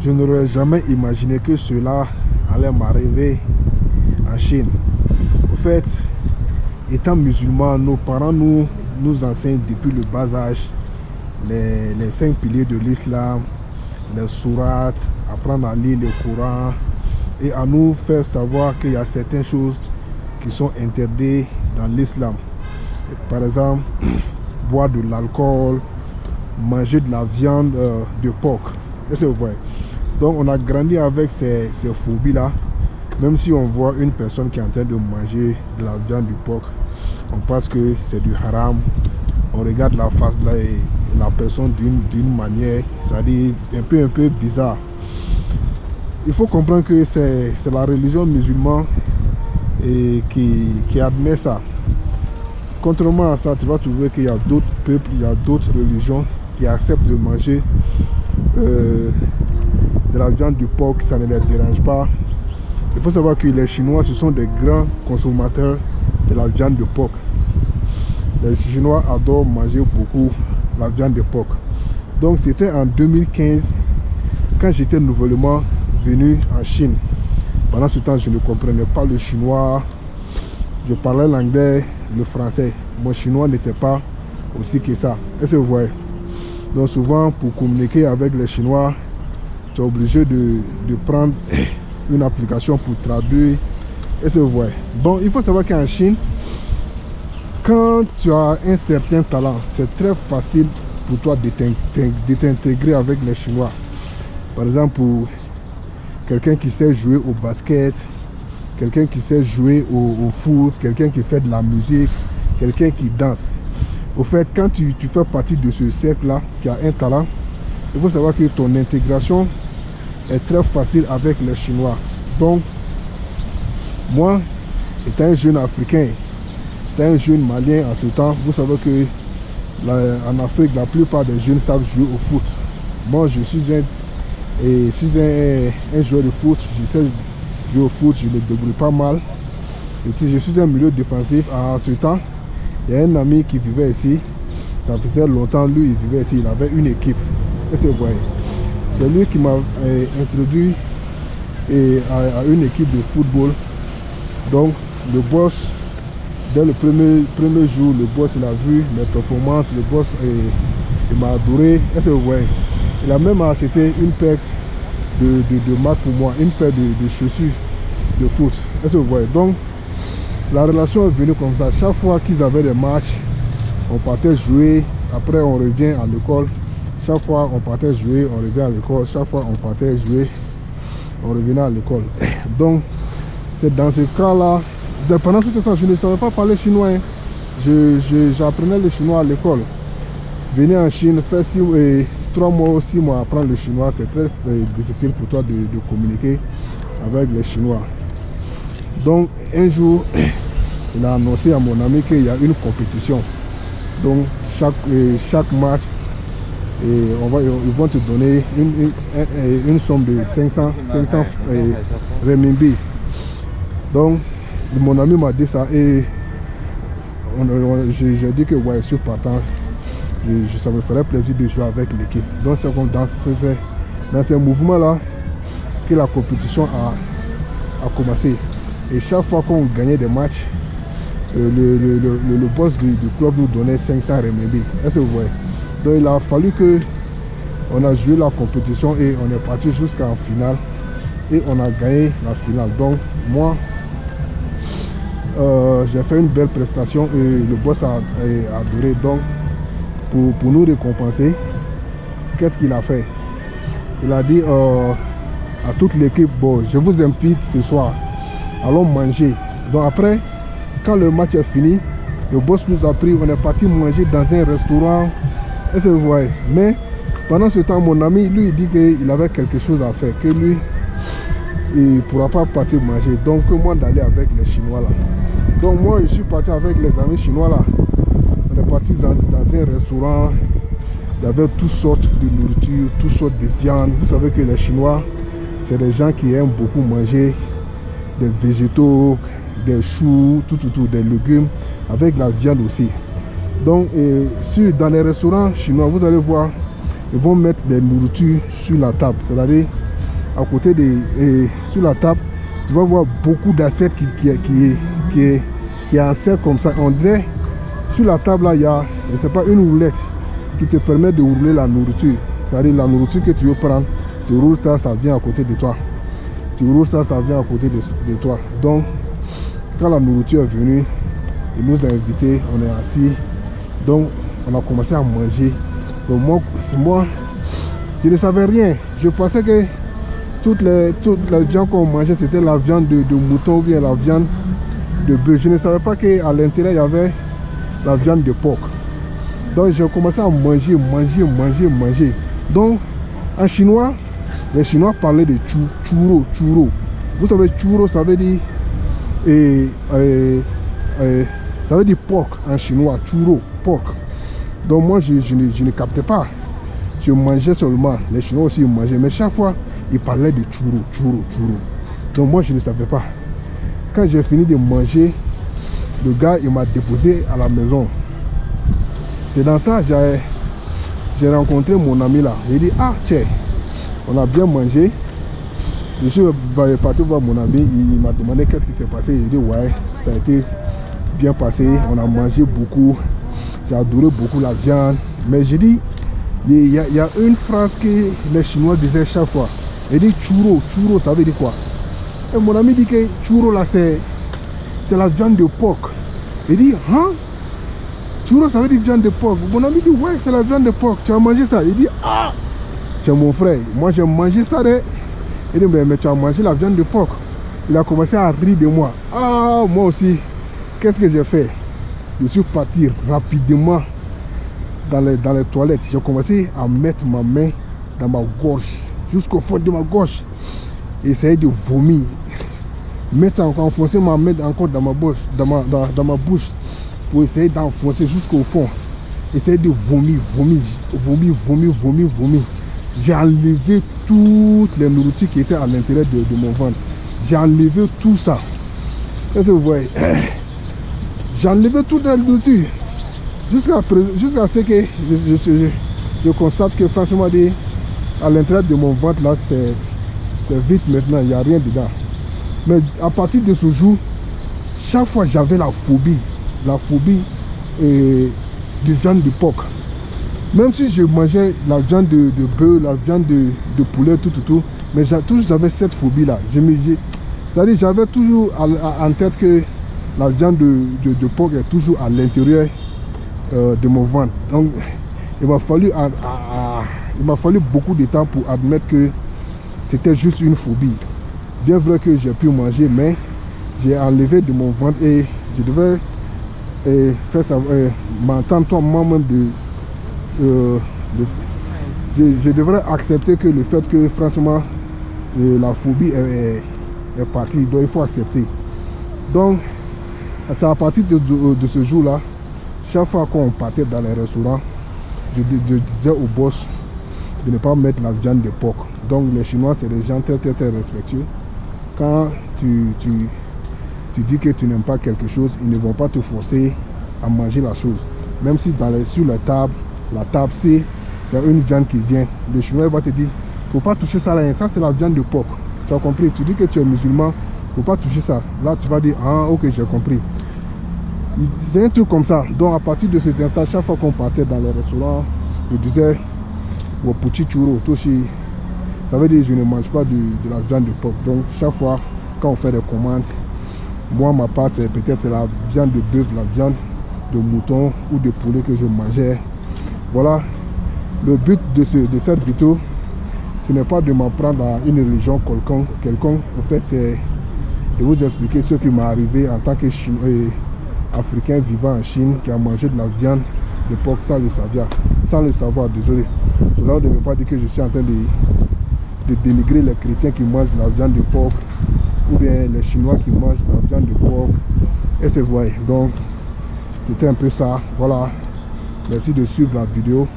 je n'aurais jamais imaginé que cela allait m'arriver en Chine. En fait, étant musulmans, nos parents nous enseignent depuis le bas âge les 5 piliers de l'islam, les sourates, apprendre à lire le Coran et à nous faire savoir qu'il y a certaines choses qui sont interdites dans l'islam. Par exemple, boire de l'alcool, manger de la viande de porc. Est-ce que vous voyez? Donc on a grandi avec ces phobies-là. Même si on voit une personne qui est en train de manger de la viande du porc, on pense que c'est du haram. On regarde la face là et la personne d'une manière, c'est-à-dire un peu bizarre. Il faut comprendre que c'est la religion musulmane qui admet ça. Contrairement à ça, tu vas trouver qu'il y a d'autres peuples, il y a d'autres religions qui acceptent de manger de la viande du porc, ça ne les dérange pas. Il faut savoir que les Chinois, ce sont des grands consommateurs de la viande de porc. Les Chinois adorent manger beaucoup la viande de porc. Donc c'était en 2015, quand j'étais nouvellement venu en Chine. Pendant ce temps, je ne comprenais pas le chinois. Je parlais l'anglais, le français. Mon chinois n'était pas aussi que ça. Est-ce que vous voyez? Donc souvent, pour communiquer avec les Chinois, tu es obligé de prendre une application pour traduire. Est-ce que vous voyez? Bon, il faut savoir qu'en Chine, quand tu as un certain talent, c'est très facile pour toi de t'intégrer avec les Chinois. Par exemple, pour quelqu'un qui sait jouer au basket, quelqu'un qui sait jouer au foot, quelqu'un qui fait de la musique, quelqu'un qui danse. Au fait, quand tu fais partie de ce cercle-là, qui a un talent, il faut savoir que ton intégration est très facile avec les Chinois. Donc, moi, étant un jeune Africain, étant un jeune Malien en ce temps, vous savez que en Afrique, la plupart des jeunes savent jouer au foot. Moi, je suis un joueur de foot, je sais jouer au foot, je me débrouille pas mal. Et si je suis un milieu défensif, en ce temps, il y a un ami qui vivait ici, ça faisait longtemps, lui il vivait ici, il avait une équipe. Est-ce que vous voyez? C'est lui qui m'a introduit à une équipe de football. Donc le boss, dès le premier jour, le boss il a vu mes performances, le boss il m'a adoré. Est-ce que vous voyez? Il a même acheté une paire de marques pour moi, une paire de chaussures de foot. Est-ce que vous voyez? Donc la relation est venue comme ça. Chaque fois qu'ils avaient des matchs, on partait jouer. Après, on revient à l'école. Chaque fois, on partait jouer, on revient à l'école. Chaque fois, on partait jouer, on revenait à l'école. Donc, c'est dans ce cas-là. Pendant ce temps, je ne savais pas parler chinois. J'apprenais le chinois à l'école. Venir en Chine, faire 3 mois ou 6 mois à apprendre le chinois, c'est très difficile pour toi de communiquer avec les Chinois. Donc un jour, il a annoncé à mon ami qu'il y a une compétition. Donc chaque match, ils vont te donner une somme de 500 renminbi. Donc mon ami m'a dit ça et j'ai dit que ouais, je suis partant. Ça me ferait plaisir de jouer avec l'équipe. Donc c'est comme dans ces mouvements-là que la compétition a commencé. Et chaque fois qu'on gagnait des matchs, le boss du club nous donnait 500 renminbi. Est-ce que vous voyez? Donc il a fallu que on a joué la compétition et on est parti jusqu'en finale. Et on a gagné la finale. Donc moi, j'ai fait une belle prestation et le boss a adoré. Donc pour nous récompenser, qu'est-ce qu'il a fait? Il a dit à toute l'équipe, bon, je vous invite ce soir, allons manger. Donc après, quand le match est fini, le boss nous a pris, on est parti manger dans un restaurant. Est-ce que vous voyez? Mais pendant ce temps, mon ami, lui, il dit qu'il avait quelque chose à faire, que lui, il ne pourra pas partir manger. Donc moi d'aller avec les Chinois là. Donc moi, je suis parti avec les amis chinois là. On est parti dans un restaurant. Il y avait toutes sortes de nourriture, toutes sortes de viande. Vous savez que les Chinois, c'est des gens qui aiment beaucoup manger des végétaux, des choux, tout, des légumes, avec la viande aussi. Donc, dans les restaurants chinois, vous allez voir, ils vont mettre des nourritures sur la table. C'est-à-dire, à côté de... sur la table, tu vas voir beaucoup d'assiettes qui est en cercle comme ça. On dirait, sur la table là, il y a, je sais pas, une roulette qui te permet de rouler la nourriture. C'est-à-dire la nourriture que tu veux prendre, tu roules ça, ça vient à côté de toi. Tu roules ça, ça vient à côté de toi. Donc, quand la nourriture est venue, il nous a invités, on est assis. Donc, on a commencé à manger. Donc, moi, je ne savais rien. Je pensais que toute la viande qu'on mangeait, c'était la viande de mouton ou bien la viande de bœuf. Je ne savais pas qu'à l'intérieur, il y avait la viande de porc. Donc, j'ai commencé à manger. Donc, en chinois, les Chinois parlaient de churro. Vous savez, churro, ça veut dire... ça veut dire porc en chinois, churro, porc. Donc moi je ne captais pas. Je mangeais seulement. Les Chinois aussi mangeaient. Mais chaque fois, ils parlaient de churro. Donc moi je ne savais pas. Quand j'ai fini de manger, le gars il m'a déposé à la maison. C'est dans ça j'ai rencontré mon ami là. Il dit, ah tiens, on a bien mangé. Je suis parti voir mon ami, il m'a demandé qu'est-ce qui s'est passé. Il dit ouais, ça a été bien passé, on a mangé beaucoup, j'ai adoré beaucoup la viande. Mais j'ai dit, il y a une phrase que les Chinois disaient chaque fois. Il dit churro, ça veut dire quoi? Et mon ami dit que churro là c'est la viande de porc. Il dit, hein? Churro ça veut dire viande de porc. Mon ami dit ouais, c'est la viande de porc, tu as mangé ça? Il dit, ah, tiens mon frère, moi j'ai mangé ça de... Il dit, mais tu as mangé la viande de porc. Il a commencé à rire de moi. Ah, moi aussi, qu'est-ce que j'ai fait? Je suis parti rapidement dans les toilettes. J'ai commencé à mettre ma main dans ma gorge, jusqu'au fond de ma gorge. Et essayer de vomir. Enfoncer ma main encore dans ma bouche, dans ma bouche, pour essayer d'enfoncer jusqu'au fond. Essayer de vomir. J'ai enlevé toutes les nourritures qui étaient à l'intérieur de mon ventre. J'ai enlevé tout ça. Qu'est-ce que vous voyez? J'ai enlevé toute la nourriture. Jusqu'à ce que je constate que franchement, à l'intérieur de mon ventre, là, c'est vite maintenant, il n'y a rien dedans. Mais à partir de ce jour, chaque fois j'avais la phobie de viande de porc. Même si je mangeais la viande de bœuf, la viande de poulet, tout, mais j'avais cette phobie-là. C'est-à-dire j'avais toujours en tête que la viande de porc est toujours à l'intérieur de mon ventre. Donc, il m'a fallu beaucoup de temps pour admettre que c'était juste une phobie. Bien vrai que j'ai pu manger, mais j'ai enlevé de mon ventre et je devais faire ça, m'entendre moi-même je devrais accepter que le fait que franchement la phobie est partie, donc il faut accepter. Donc c'est à partir de ce jour là, chaque fois qu'on partait dans les restaurants, je disais au boss de ne pas mettre la viande de porc. Donc les Chinois c'est des gens très respectueux. Quand tu dis que tu n'aimes pas quelque chose, ils ne vont pas te forcer à manger la chose. Même si sur la table, c'est il y a une viande qui vient, le Chinois va te dire, faut pas toucher ça là, ça c'est la viande de porc. Tu as compris? Tu dis que tu es musulman, faut pas toucher ça. Là tu vas dire, ah ok, j'ai compris. C'est un truc comme ça. Donc à partir de cet instant, chaque fois qu'on partait dans les restaurants, je disais, Wapuchi churro, toshi. Ça veut dire je ne mange pas de la viande de porc. Donc chaque fois quand on fait des commandes, moi ma part c'est peut-être la viande de bœuf, la viande de mouton ou de poulet que je mangeais. Voilà, le but de cette vidéo, ce n'est pas de m'apprendre à une religion quelconque. En fait, c'est de vous expliquer ce qui m'est arrivé en tant que Africain vivant en Chine qui a mangé de la viande de porc sans le savoir, désolé. Cela ne veut pas dire que je suis en train de dénigrer les chrétiens qui mangent de la viande de porc ou bien les Chinois qui mangent de la viande de porc. Et c'est vrai. Donc, c'était un peu ça. Voilà. Merci de suivre la vidéo.